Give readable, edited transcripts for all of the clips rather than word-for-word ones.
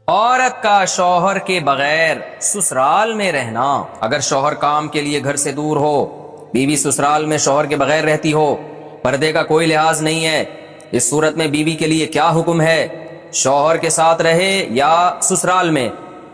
عورت کا شوہر کے بغیر سسرال میں رہنا۔ اگر شوہر کام کے لیے گھر سے دور ہو، بیوی سسرال میں شوہر کے بغیر رہتی ہو، پردے کا کوئی لحاظ نہیں ہے، اس صورت میں بیوی کے لیے کیا حکم ہے؟ شوہر کے ساتھ رہے یا سسرال میں؟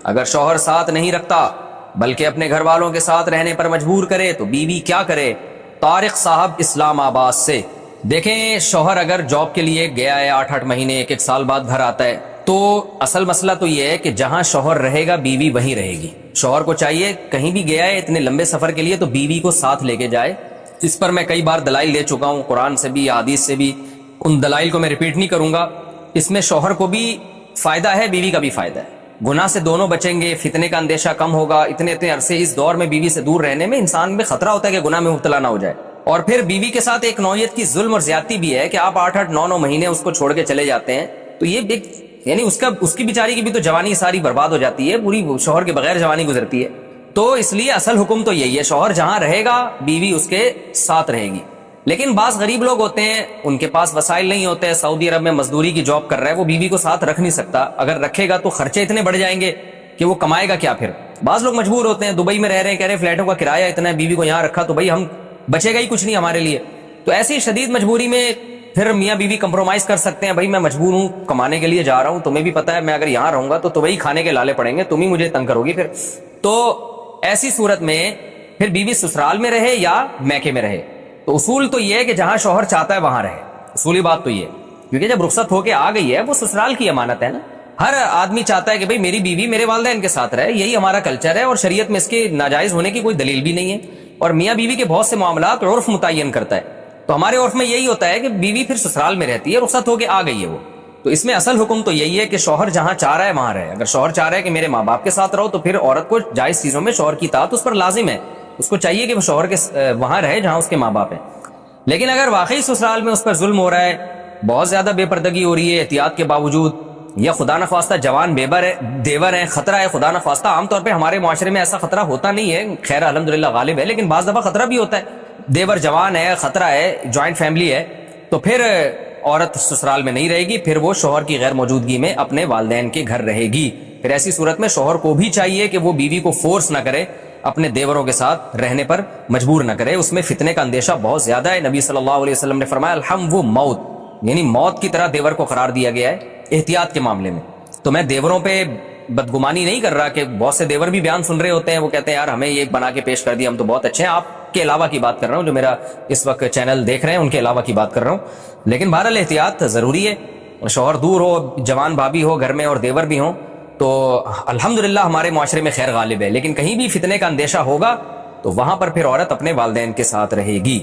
اگر شوہر ساتھ نہیں رکھتا بلکہ اپنے گھر والوں کے ساتھ رہنے پر مجبور کرے تو بیوی کیا کرے؟ طارق صاحب اسلام آباد سے۔ دیکھیں، شوہر اگر جاب کے لیے گیا ہے 8 مہینے، ایک سال بعد گھر آتا ہے، تو اصل مسئلہ تو یہ ہے کہ جہاں شوہر رہے گا بیوی وہیں رہے گی۔ شوہر کو چاہیے کہیں بھی گیا ہے اتنے لمبے سفر کے لیے تو بیوی کو ساتھ لے کے جائے۔ اس پر میں کئی بار دلائل دے چکا ہوں، قرآن سے بھی حدیث سے بھی، ان دلائل کو میں ریپیٹ نہیں کروں گا۔ اس میں شوہر کو بھی فائدہ ہے، بیوی کا بھی فائدہ ہے، گناہ سے دونوں بچیں گے، فتنے کا اندیشہ کم ہوگا۔ اتنے عرصے اس دور میں بیوی سے دور رہنے میں انسان میں خطرہ ہوتا ہے کہ گناہ میں مبتلا نہ ہو جائے۔ اور پھر بیوی کے ساتھ ایک نوعیت کی ظلم اور زیادتی بھی ہے کہ آپ 8-9 مہینے اس کو چھوڑ کے چلے جاتے ہیں، تو یہ ایک یعنی اس کی بیچاری کی بھی تو جوانی ساری برباد ہو جاتی ہے، پوری شوہر کے بغیر جوانی گزرتی ہے۔ تو اس لیے اصل حکم تو یہی ہے، شوہر جہاں رہے گا بیوی اس کے ساتھ رہے گی۔ لیکن بعض غریب لوگ ہوتے ہیں، ان کے پاس وسائل نہیں ہوتے، سعودی عرب میں مزدوری کی جاب کر رہا ہے، وہ بیوی کو ساتھ رکھ نہیں سکتا، اگر رکھے گا تو خرچے اتنے بڑھ جائیں گے کہ وہ کمائے گا کیا پھر۔ بعض لوگ مجبور ہوتے ہیں، دبئی میں رہ رہے ہیں، کہہ رہے ہیں فلیٹوں کا کرایہ اتنا ہے، بیوی کو یہاں رکھا تو بھائی ہم بچے گا ہی کچھ نہیں ہمارے لیے۔ تو ایسی شدید مجبوری میں پھر میاں بیوی کمپرومائز کر سکتے ہیں، بھائی میں مجبور ہوں، کمانے کے لیے جا رہا ہوں، تمہیں بھی پتا ہے میں اگر یہاں رہوں گا تو تمہیں ہی کھانے کے لالے پڑیں گے، تم ہی مجھے تنگ کرو گی پھر۔ تو ایسی صورت میں پھر بیوی سسرال میں رہے یا میکے میں رہے، تو اصول تو یہ ہے کہ جہاں شوہر چاہتا ہے وہاں رہے، اصولی بات تو یہ ہے، کیونکہ جب رخصت ہو کے آ گئی ہے وہ سسرال کی امانت ہے نا۔ ہر آدمی چاہتا ہے کہ بھئی میری بیوی میرے والدین کے ساتھ رہے، یہی ہمارا کلچر ہے، اور شریعت میں اس کے ناجائز ہونے کی کوئی دلیل بھی نہیں ہے، اور میاں بیوی کے بہت سے معاملات عرف متعین کرتا ہے۔ تو ہمارے عرف میں یہی ہوتا ہے کہ بیوی پھر سسرال میں رہتی ہے، رخصت ہو کے آ گئی ہے وہ، تو اس میں اصل حکم تو یہی ہے کہ شوہر جہاں چاہ رہا ہے وہاں رہے۔ اگر شوہر چاہ رہا ہے کہ میرے ماں باپ کے ساتھ رہو تو پھر عورت کو جائز چیزوں میں شوہر کی اطاعت اس پر لازم ہے، اس کو چاہیے کہ وہ شوہر کے وہاں رہے جہاں اس کے ماں باپ ہیں۔ لیکن اگر واقعی سسرال میں اس پر ظلم ہو رہا ہے، بہت زیادہ بے پردگی ہو رہی ہے احتیاط کے باوجود، یا خدا نخواستہ جوان دیور ہے، خطرہ ہے، خدا نخواستہ عام طور پہ ہمارے معاشرے میں ایسا خطرہ ہوتا نہیں ہے، خیر الحمدللہ غالب ہے، لیکن بعض دفعہ خطرہ بھی ہوتا ہے، دیور جوان ہے، خطرہ ہے، جوائنٹ فیملی ہے، تو پھر عورت سسرال میں نہیں رہے گی، پھر وہ شوہر کی غیر موجودگی میں اپنے والدین کے گھر رہے گی۔ پھر ایسی صورت میں شوہر کو بھی چاہیے کہ وہ بیوی کو فورس نہ کرے، اپنے دیوروں کے ساتھ رہنے پر مجبور نہ کرے، اس میں فتنے کا اندیشہ بہت زیادہ ہے۔ نبی صلی اللہ علیہ وسلم نے فرمایا الحم وہ موت، یعنی موت کی طرح دیور کو قرار دیا گیا ہے احتیاط کے معاملے میں۔ تو میں دیوروں پہ بدگمانی نہیں کر رہا کہ بہت سے دیور بھی بیان سن رہے ہوتے ہیں، وہ کہتے ہیں یار ہمیں یہ بنا کے پیش کر دیا، ہم تو بہت اچھے ہیں۔ آپ کے علاوہ کی بات کر رہا ہوں، جو میرا اس وقت چینل دیکھ رہے ہیں ان کے علاوہ کی بات کر رہا ہوں۔ لیکن بہرحال احتیاط ضروری ہے، شوہر دور ہو، جوان بھابھی ہو گھر میں اور دیور بھی ہوں تو الحمدللہ ہمارے معاشرے میں خیر غالب ہے، لیکن کہیں بھی فتنے کا اندیشہ ہوگا تو وہاں پر پھر عورت اپنے والدین کے ساتھ رہے گی۔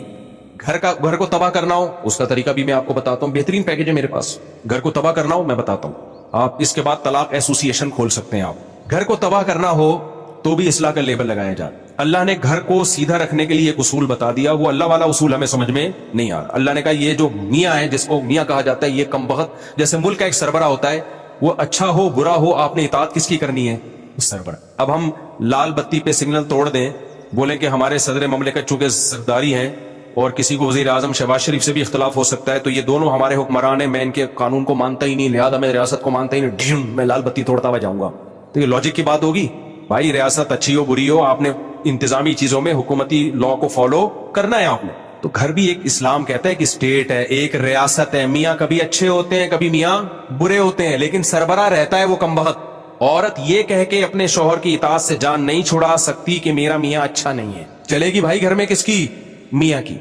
گھر کو تباہ کرنا ہو اس کا طریقہ بھی میں آپ کو بتاتا ہوں، بہترین پیکج ہے میرے پاس۔ گھر کو تباہ کرنا ہو میں بتاتا ہوں، آپ اس کے بعد طلاق ایسوسی ایشن کھول سکتے ہیں۔ آپ گھر کو تباہ کرنا ہو تو بھی اصلاح کا لیبل لگایا جائے۔ اللہ نے گھر کو سیدھا رکھنے کے لیے ایک اصول بتا دیا، وہ اللہ والا اصول ہمیں سمجھ میں نہیں آ رہا۔ اللہ نے کہا یہ جو میاں ہے، جس کو میاں کہا جاتا ہے، یہ کم بخت جیسے ملک کا ایک سربراہ ہوتا ہے، وہ اچھا ہو برا ہو آپ نے اطاعت کس کی کرنی ہے؟ سربراہ۔ اب ہم لال بتی پہ سگنل توڑ دیں، بولیں کہ ہمارے صدر مملکت چونکہ سرداری ہیں اور کسی کو وزیر اعظم شہباز شریف سے بھی اختلاف ہو سکتا ہے، تو یہ دونوں ہمارے حکمران ہیں، میں ان کے قانون کو مانتا ہی نہیں، لہٰذا میں ریاست کو مانتا ہی نہیں، میں لال بتی توڑتا ہوا جاؤں گا۔ تو یہ لاجک کی بات ہوگی؟ بھائی ریاست اچھی ہو بری ہو، آپ نے انتظامی چیزوں میں حکومتی لا کو فالو کرنا ہے آپ نے۔ تو گھر بھی ایک اسلام کہتا ہے کہ اسٹیٹ ہے، ایک ریاست ہے، میاں کبھی اچھے ہوتے ہیں کبھی میاں برے ہوتے ہیں، لیکن سربراہ رہتا ہے وہ کم بخت۔ عورت یہ کہہ کے اپنے شوہر کی اطاعت سے جان نہیں چھڑا سکتی کہ میرا میاں اچھا نہیں ہے، چلے گی بھائی گھر میں کس کی؟ میاں کی۔